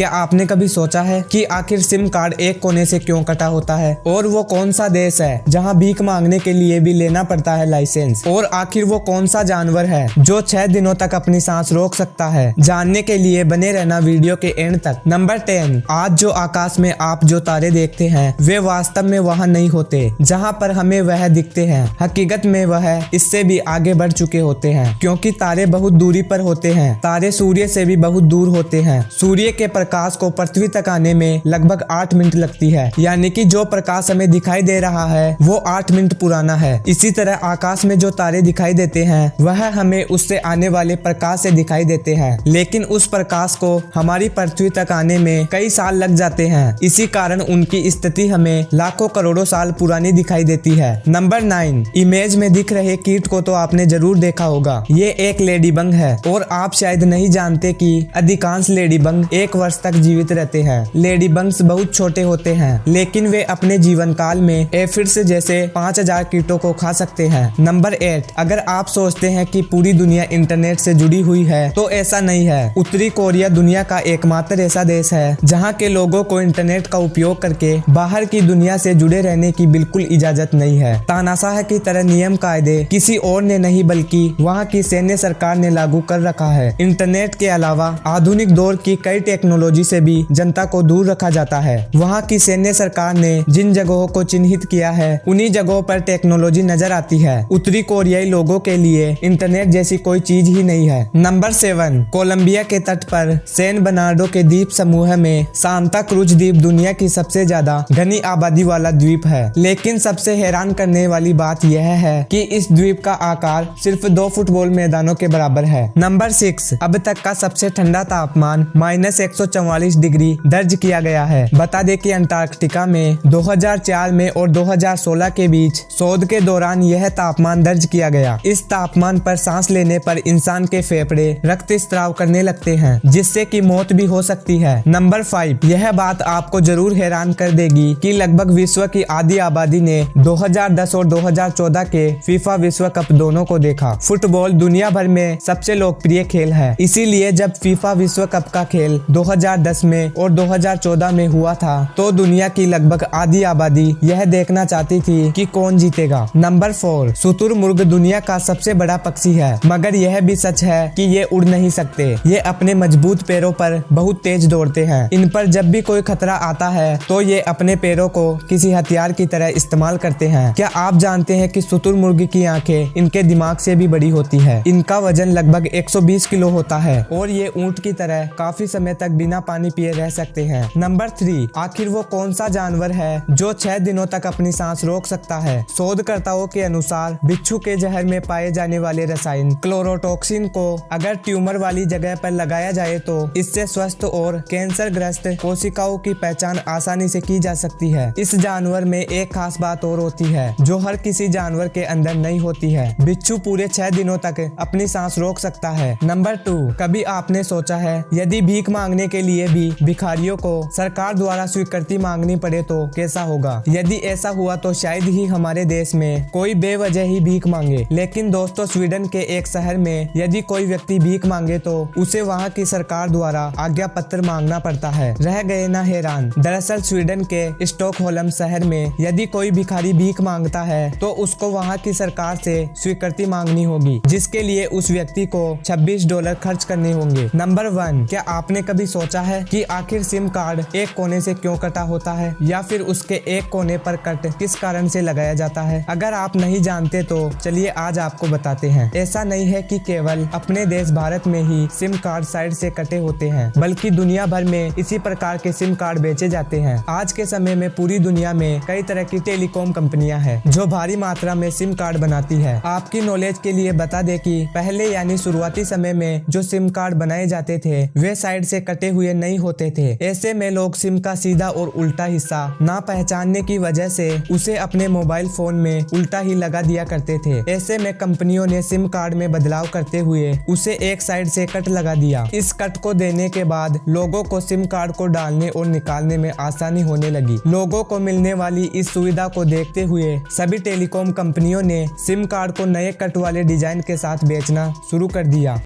क्या आपने कभी सोचा है कि आखिर सिम कार्ड एक कोने से क्यों कटा होता है, और वो कौन सा देश है जहां भीख मांगने के लिए भी लेना पड़ता है लाइसेंस, और आखिर वो कौन सा जानवर है जो 6 दिनों तक अपनी सांस रोक सकता है। जानने के लिए बने रहना वीडियो के एंड तक। नंबर 10, आज जो आकाश में आप जो तारे देखते हैं वे वास्तव में वहाँ नहीं होते जहाँ पर हमें वह दिखते हैं। हकीकत में वह इससे भी आगे बढ़ चुके होते हैं, क्योंकि तारे बहुत दूरी पर होते हैं। तारे सूर्य से भी बहुत दूर होते हैं। सूर्य के प्रकाश को पृथ्वी तक आने में लगभग 8 मिनट लगती है, यानी कि जो प्रकाश हमें दिखाई दे रहा है वो 8 मिनट पुराना है। इसी तरह आकाश में जो तारे दिखाई देते हैं वह हमें उससे आने वाले प्रकाश से दिखाई देते हैं, लेकिन उस प्रकाश को हमारी पृथ्वी तक आने में कई साल लग जाते हैं। इसी कारण उनकी स्थिति हमें लाखों करोड़ों साल पुरानी दिखाई देती है। नंबर 9, इमेज में दिख रहे कीट को तो आपने जरूर देखा होगा। ये एक लेडीबग है, और आप शायद नहीं जानते कि अधिकांश लेडीबग 1 वर्ष तक जीवित रहते हैं। लेडीबग्स बहुत छोटे होते हैं, लेकिन वे अपने जीवन काल में एफिड्स जैसे 5000 कीटों को खा सकते हैं। नंबर 8, अगर आप सोचते हैं कि पूरी दुनिया इंटरनेट से जुड़ी हुई है तो ऐसा नहीं है। उत्तरी कोरिया दुनिया का एकमात्र ऐसा देश है जहाँ के लोगों को इंटरनेट का उपयोग करके बाहर की दुनिया से जुड़े रहने की बिल्कुल इजाजत नहीं है। तानाशाह की तरह नियम कायदे किसी और ने नहीं बल्कि वहाँ की सैन्य सरकार ने लागू कर रखा है। इंटरनेट के अलावा आधुनिक दौर की कई टेक्नोलॉजी से भी जनता को दूर रखा जाता है। वहाँ की सैन्य सरकार ने जिन जगहों को चिन्हित किया है उन्हीं जगहों पर टेक्नोलॉजी नजर आती है। उत्तरी कोरियाई लोगों के लिए इंटरनेट जैसी कोई चीज ही नहीं है। नंबर 7, कोलंबिया के तट पर सैन बर्नार्डो के द्वीप समूह में सांता क्रूज द्वीप दुनिया की सबसे ज्यादा घनी आबादी वाला द्वीप है। लेकिन सबसे हैरान करने वाली बात यह है कि इस द्वीप का आकार सिर्फ 2 फुटबॉल मैदानों के बराबर है। नंबर 6, अब तक का सबसे ठंडा तापमान -144 डिग्री दर्ज किया गया है। बता दें कि अंटार्कटिका में 2004 में और 2016 के बीच शोध के दौरान यह तापमान दर्ज किया गया। इस तापमान पर सांस लेने पर इंसान के फेफड़े रक्त स्त्राव करने लगते हैं, जिससे कि मौत भी हो सकती है। नंबर 5, यह बात आपको जरूर हैरान कर देगी कि लगभग विश्व की आधी आबादी ने 2010 और 2014 के फीफा विश्व कप दोनों को देखा। फुटबॉल दुनिया भर में सबसे लोकप्रिय खेल है, इसीलिए जब फीफा विश्व कप का खेल 2010 में और 2014 में हुआ था तो दुनिया की लगभग आधी आबादी यह देखना चाहती थी कि कौन जीतेगा। नंबर 4, शुतुरमुर्ग दुनिया का सबसे बड़ा पक्षी है, मगर यह भी सच है कि ये उड़ नहीं सकते। ये अपने मजबूत पैरों पर बहुत तेज दौड़ते हैं। इन पर जब भी कोई खतरा आता है तो ये अपने पैरों को किसी हथियार की तरह इस्तेमाल करते हैं। क्या आप जानते हैं कि शुतुरमुर्ग की आंखें इनके दिमाग से भी बड़ी होती है। इनका वजन लगभग 120 किलो होता है, और ये ऊंट की तरह काफी समय तक बिना पानी पिए रह सकते हैं। नंबर 3, आखिर वो कौन सा जानवर है जो 6 दिनों तक अपनी सांस रोक सकता है। शोधकर्ताओं के अनुसार बिच्छू के जहर में पाए जाने वाले रसायन क्लोरोटॉक्सिन को अगर ट्यूमर वाली जगह पर लगाया जाए तो इससे स्वस्थ और कैंसर ग्रस्त कोशिकाओं की पहचान आसानी से की जा सकती है। इस जानवर में एक खास बात और होती है जो हर किसी जानवर के अंदर नहीं होती है। बिच्छू पूरे 6 दिनों तक अपनी सांस रोक सकता है। नंबर 2, कभी आपने सोचा है यदि भीख मांगने के लिए भी भिखारियों को सरकार द्वारा स्वीकृति मांगनी पड़े तो कैसा होगा। यदि ऐसा हुआ तो शायद ही हमारे देश में कोई बेवजह ही भीख मांगे। लेकिन दोस्तों, स्वीडन के एक शहर में यदि कोई व्यक्ति भीख मांगे तो उसे वहाँ की सरकार द्वारा आज्ञा पत्र मांगना पड़ता है। रह गए ना हैरान। दरअसल स्वीडन के स्टॉकहोल्म शहर में यदि कोई भिखारी भीख मांगता है तो उसको वहाँ की सरकार से स्वीकृति मांगनी होगी, जिसके लिए उस व्यक्ति को $26 खर्च करने होंगे। नंबर 1, क्या आपने कभी सोचा है कि आखिर सिम कार्ड एक कोने से क्यों कटा होता है, या फिर उसके एक कोने पर कट किस कारण से लगाया जाता है। अगर आप नहीं जानते तो चलिए आज आपको बताते हैं। ऐसा नहीं है कि केवल अपने देश भारत में ही सिम कार्ड साइड से कटे होते हैं, बल्कि दुनिया भर में इसी प्रकार के सिम कार्ड बेचे जाते हैं। आज के समय में पूरी दुनिया में कई तरह की टेलीकॉम कंपनियां हैं जो भारी मात्रा में सिम कार्ड बनाती है। आपकी नॉलेज के लिए बता दें कि पहले यानी शुरुआती समय में जो सिम कार्ड बनाए जाते थे वे साइड से कटे हुए नहीं होते थे। ऐसे में लोग सिम का सीधा और उल्टा हिस्सा ना पहचानने की वजह से उसे अपने मोबाइल फोन में उल्टा ही लगा दिया करते थे। ऐसे में कंपनियों ने सिम कार्ड में बदलाव करते हुए उसे एक साइड से कट लगा दिया। इस कट को देने के बाद लोगों को सिम कार्ड को डालने और निकालने में आसानी होने लगी। लोगों को मिलने वाली इस सुविधा को देखते हुए सभी टेलीकॉम कंपनियों ने सिम कार्ड को नए कट वाले डिजाइन के साथ बेचना शुरू कर दिया।